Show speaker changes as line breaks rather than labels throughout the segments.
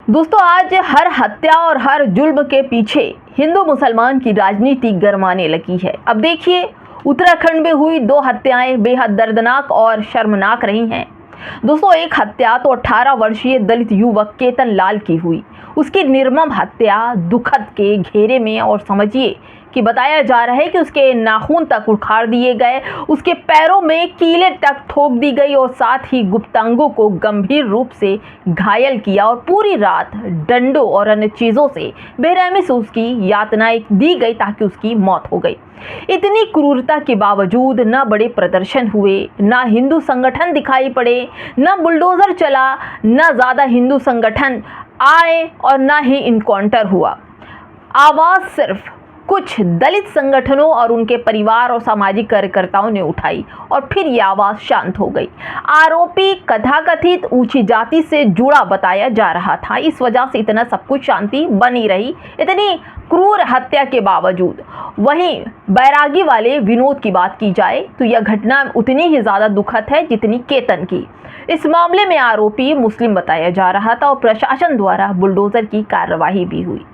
दोस्तों, आज हर हत्या और हर जुल्म के पीछे हिंदू मुसलमान की राजनीति गरमाने लगी है। अब देखिए, उत्तराखंड में हुई 2 हत्याएं बेहद दर्दनाक और शर्मनाक रही हैं। दोस्तों, एक हत्या तो 18 वर्षीय दलित युवक केतन लाल की हुई। उसकी निर्मम हत्या दुखद के घेरे में, और समझिए कि बताया जा रहा है कि उसके नाखून तक उखाड़ दिए गए, उसके पैरों में कीलें तक ठोक दी गई और साथ ही गुप्तांगों को गंभीर रूप से घायल किया और पूरी रात डंडों और अन्य चीज़ों से बेरहमी से उसकी यातनाएं दी गई ताकि उसकी मौत हो गई। इतनी क्रूरता के बावजूद न बड़े प्रदर्शन हुए, न हिंदू संगठन दिखाई पड़े, न बुलडोजर चला, न ज़्यादा हिंदू संगठन आए और न ही इनकाउंटर हुआ। आवाज़ सिर्फ कुछ दलित संगठनों और उनके परिवार और सामाजिक कार्यकर्ताओं ने उठाई और फिर ये आवाज़ शांत हो गई। आरोपी कथाकथित ऊंची जाति से जुड़ा बताया जा रहा था, इस वजह से इतना सब कुछ शांति बनी रही, इतनी क्रूर हत्या के बावजूद। वहीं बैरागी वाले विनोद की बात की जाए तो यह घटना उतनी ही ज़्यादा दुखद है जितनी केतन की। इस मामले में आरोपी मुस्लिम बताया जा रहा था और प्रशासन द्वारा बुलडोजर की कार्रवाई भी हुई।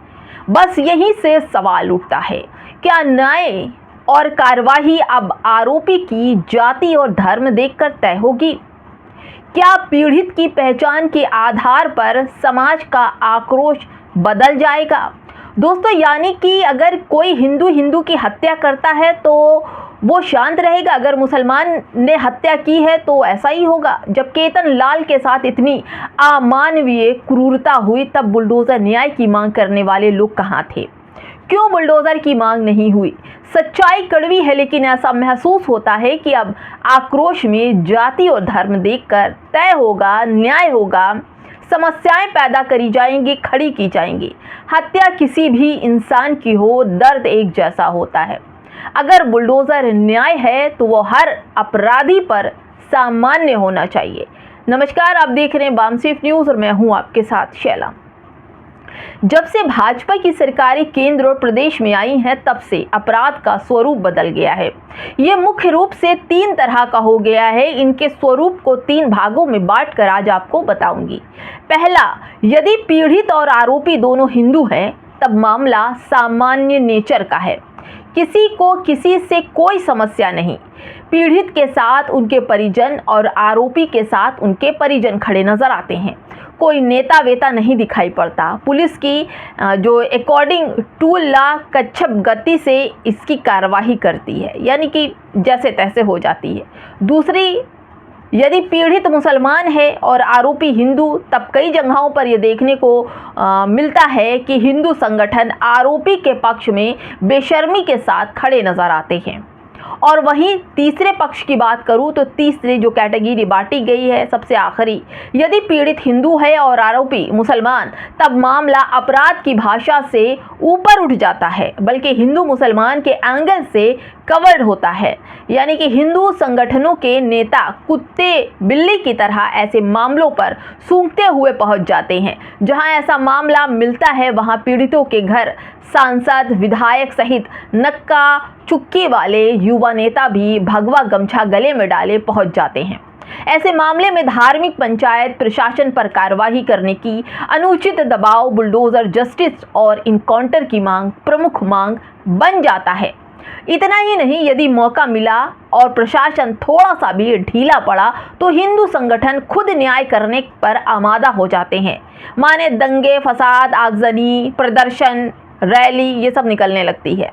बस यहीं से सवाल उठता है, क्या न्याय और कार्यवाही अब आरोपी की जाति और धर्म देखकर तय होगी? क्या पीड़ित की पहचान के आधार पर समाज का आक्रोश बदल जाएगा? दोस्तों, यानी कि अगर कोई हिंदू की हत्या करता है तो वो शांत रहेगा, अगर मुसलमान ने हत्या की है तो ऐसा ही होगा। जब केतन लाल के साथ इतनी अमानवीय क्रूरता हुई तब बुलडोजर न्याय की मांग करने वाले लोग कहाँ थे? क्यों बुलडोजर की मांग नहीं हुई? सच्चाई कड़वी है, लेकिन ऐसा महसूस होता है कि अब आक्रोश में जाति और धर्म देखकर तय होगा, न्याय होगा, समस्याएं पैदा करी जाएंगी, खड़ी की जाएंगी। हत्या किसी भी इंसान की हो, दर्द एक जैसा होता है। अगर बुलडोजर न्याय है तो वो हर अपराधी पर सामान्य होना चाहिए। नमस्कार, आप देख रहे हैं बामसेफ न्यूज़ और मैं हूं आपके साथ शैला। जब से भाजपा की सरकारें केंद्र और प्रदेश में आई हैं तब से अपराध का स्वरूप बदल गया है। ये मुख्य रूप से 3 तरह का हो गया है। इनके स्वरूप को 3 भागों में बांटकर आज आपको बताऊंगी। पहला, यदि पीड़ित और आरोपी दोनों हिंदू हैं तब मामला सामान्य नेचर का है, किसी को किसी से कोई समस्या नहीं। पीड़ित के साथ उनके परिजन और आरोपी के साथ उनके परिजन खड़े नजर आते हैं। कोई नेता वेता नहीं दिखाई पड़ता। पुलिस की जो अकॉर्डिंग टू लॉ कच्छप गति से इसकी कार्रवाई करती है, यानी कि जैसे तैसे हो जाती है। दूसरी, यदि पीड़ित मुसलमान है और आरोपी हिंदू, तब कई जगहों पर यह देखने को मिलता है कि हिंदू संगठन आरोपी के पक्ष में बेशर्मी के साथ खड़े नजर आते हैं। और वहीं तीसरे पक्ष की बात करूं तो तीसरी जो कैटेगरी बांटी गई है, सबसे आखिरी, यदि पीड़ित हिंदू है और आरोपी मुसलमान, तब मामला अपराध की भाषा से ऊपर उठ जाता है, बल्कि हिंदू मुसलमान के एंगल से कवर्ड होता है। यानी कि हिंदू संगठनों के नेता कुत्ते बिल्ली की तरह ऐसे मामलों पर सूंघते हुए पहुंच जाते हैं। जहां ऐसा मामला मिलता है वहां पीड़ितों के घर सांसद, विधायक सहित नक्का चुक्की वाले युवा नेता भी भगवा गमछा गले में डाले पहुंच जाते हैं। ऐसे मामले में धार्मिक पंचायत प्रशासन पर कार्रवाई करने की, अनुचित दबाव, बुलडोजर जस्टिस और इनकाउंटर की मांग प्रमुख मांग बन जाता है। इतना ही नहीं, यदि मौका मिला और प्रशासन थोड़ा सा भी ढीला पड़ा तो हिंदू संगठन खुद न्याय करने पर आमादा हो जाते हैं। माने दंगे, फसाद, आगजनी, प्रदर्शन, रैली, ये सब निकलने लगती है।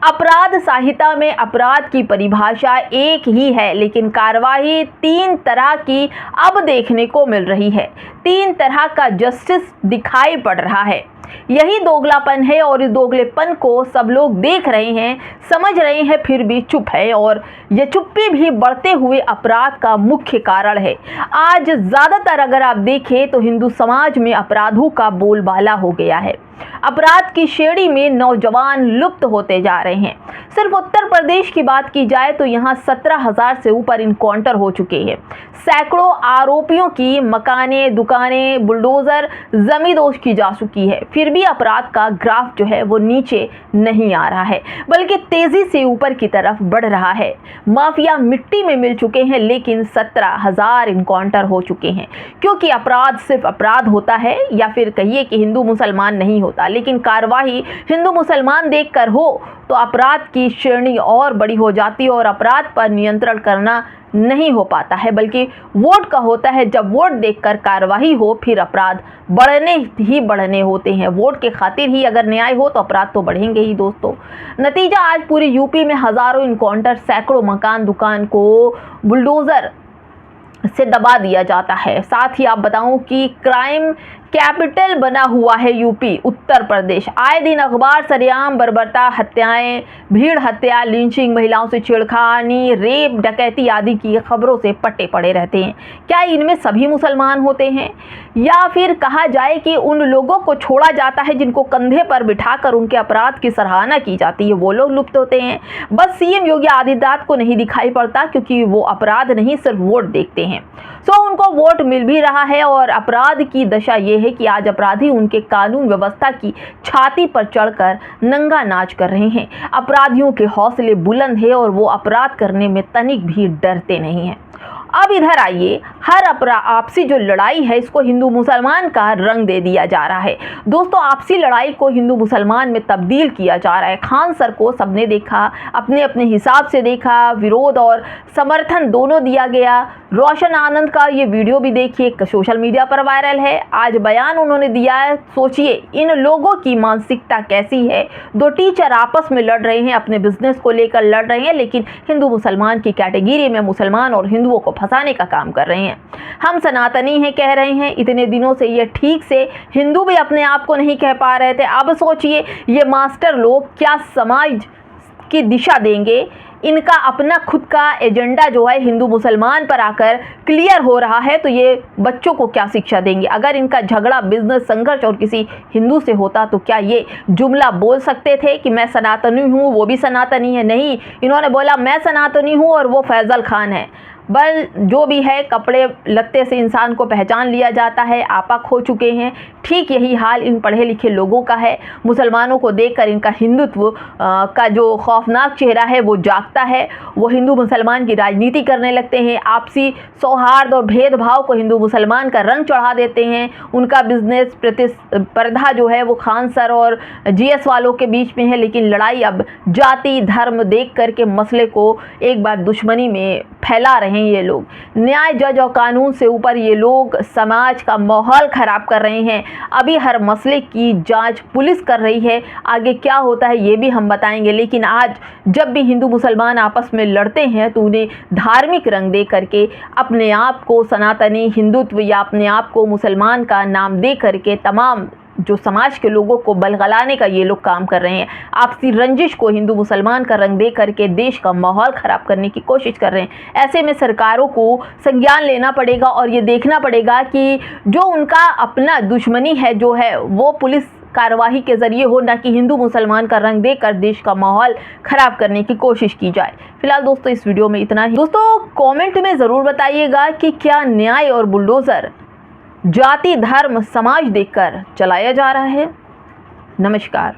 अपराध संहिता में अपराध की परिभाषा एक ही है, लेकिन कार्रवाई 3 तरह की अब देखने को मिल रही है। 3 तरह का जस्टिस दिखाई पड़ रहा है। यही दोगलापन है और इस दोगलेपन को सब लोग देख रहे हैं, समझ रहे हैं, फिर भी चुप है, और यह चुप्पी भी बढ़ते हुए अपराध का मुख्य कारण है। आज ज़्यादातर अगर आप देखें तो हिंदू समाज में अपराधों का बोलबाला हो गया है। अपराध की श्रेणी में नौजवान लुप्त होते जा रहे हैं। सिर्फ उत्तर प्रदेश की बात की जाए तो यहाँ 17,000 से ऊपर इनकाउंटर हो चुके हैं। सैकड़ों आरोपियों की मकानें, दुकानें, बुलडोजर, जमींदोज की जा चुकी है। फिर भी अपराध का ग्राफ जो है वो नीचे नहीं आ रहा है, बल्कि तेजी से ऊपर की तरफ बढ़ रहा है। माफिया मिट्टी में मिल चुके हैं, लेकिन 17,000 इनकाउंटर हो चुके हैं। क्योंकि अपराध सिर्फ अपराध होता है, या फिर कहिए कि हिंदू मुसलमान नहीं होता, लेकिन कार्रवाई हिंदू मुसलमान देखकर हो तो अपराध की श्रेणी और बड़ी हो जाती है और अपराध पर नियंत्रण करना नहीं हो पाता है, बल्कि वोट का होता है। जब वोट देखकर कार्रवाई हो फिर अपराध बढ़ने होते हैं। वोट के खातिर ही अगर न्याय हो तो अपराध तो बढ़ेंगे ही दोस्तों। नतीजा आज पूरे यूपी में हजारों इनकाउंटर, सैकड़ों मकान, दुकान को बुलडोजर से दबा दिया जाता है। साथ ही आप बताऊं कि क्राइम कैपिटल बना हुआ है यूपी, उत्तर प्रदेश। आए दिन अखबार सरेआम बर्बरता, हत्याएं, भीड़ हत्या, लिंचिंग, महिलाओं से छेड़खानी, रेप, डकैती आदि की खबरों से पट्टे पड़े रहते हैं। क्या इनमें सभी मुसलमान होते हैं, या फिर कहा जाए कि उन लोगों को छोड़ा जाता है जिनको कंधे पर बिठाकर उनके अपराध की सराहना की जाती है, वो लोग लुप्त होते हैं? बस सीएम योगी आदित्यनाथ को नहीं दिखाई पड़ता, क्योंकि वो अपराध नहीं सिर्फ वोट देखते हैं। उनको वोट मिल भी रहा है। और अपराध की दशा ये है कि आज अपराधी उनके कानून व्यवस्था की छाती पर चढ़कर नंगा नाच कर रहे हैं। अपराधियों के हौसले बुलंद है और वो अपराध करने में तनिक भी डरते नहीं हैं। अब इधर आइए, हर आपसी जो लड़ाई है इसको हिंदू मुसलमान का रंग दे दिया जा रहा है। दोस्तों, आपसी लड़ाई को हिंदू मुसलमान में तब्दील किया जा रहा है। खान सर को सबने देखा, अपने अपने हिसाब से देखा, विरोध और समर्थन दोनों दिया गया। रोशन आनंद का ये वीडियो भी देखिए, सोशल मीडिया पर वायरल है। आज बयान उन्होंने दिया है। सोचिए इन लोगों की मानसिकता कैसी है। दो टीचर आपस में लड़ रहे हैं, अपने बिजनेस को लेकर लड़ रहे हैं, लेकिन हिंदू मुसलमान की कैटेगरी में मुसलमान और हिंदुओं को फंसाने का काम कर रहे हैं। हम सनातनी हैं कह रहे हैं। इतने दिनों से ये ठीक से हिंदू भी अपने आप को नहीं कह पा रहे थे। अब सोचिए ये मास्टर लोग क्या समाज की दिशा देंगे। इनका अपना खुद का एजेंडा जो है हिंदू मुसलमान पर आकर क्लियर हो रहा है, तो ये बच्चों को क्या शिक्षा देंगे। अगर इनका झगड़ा, बिजनेस, संघर्ष और किसी हिंदू से होता तो क्या ये जुमला बोल सकते थे कि मैं सनातनी हूँ, वो भी सनातनी है? नहीं, इन्होंने बोला मैं सनातनी हूँ और वो फैजल खान है। बल जो भी है, कपड़े लत्ते से इंसान को पहचान लिया जाता है। आपा खो चुके हैं। ठीक यही हाल इन पढ़े लिखे लोगों का है। मुसलमानों को देखकर इनका हिंदुत्व का जो खौफनाक चेहरा है वो जागता है। वो हिंदू मुसलमान की राजनीति करने लगते हैं। आपसी सौहार्द और भेदभाव को हिंदू मुसलमान का रंग चढ़ा देते हैं। उनका बिजनेस प्रतिस्पर्धा जो है वो खान सर और जीएस वालों के बीच में है, लेकिन लड़ाई अब जाति धर्म देख करके मसले को एक बार दुश्मनी में फैला रहे हैं ये लोग। न्याय, जज और कानून से ऊपर ये लोग समाज का माहौल खराब कर रहे हैं। अभी हर मसले की जांच पुलिस कर रही है। आगे क्या होता है ये भी हम बताएंगे। लेकिन आज जब भी हिंदू मुसलमान आपस में लड़ते हैं तो उन्हें धार्मिक रंग दे करके अपने आप को सनातनी हिंदुत्व या अपने आप को मुसलमान का नाम दे करके तमाम जो समाज के लोगों को बलगलाने का ये लोग काम कर रहे हैं। आपसी रंजिश को हिंदू मुसलमान का रंग दे करके देश का माहौल खराब करने की कोशिश कर रहे हैं। ऐसे में सरकारों को संज्ञान लेना पड़ेगा और ये देखना पड़ेगा कि जो उनका अपना दुश्मनी है जो है वो पुलिस कार्रवाई के जरिए हो, ना कि हिंदू मुसलमान का रंग देकर देश का माहौल खराब करने की कोशिश की जाए। फिलहाल दोस्तों इस वीडियो में इतना ही। दोस्तों कमेंट में ज़रूर बताइएगा कि क्या न्याय और बुलडोज़र जाति धर्म समाज देखकर चलाया जा रहा है। नमस्कार।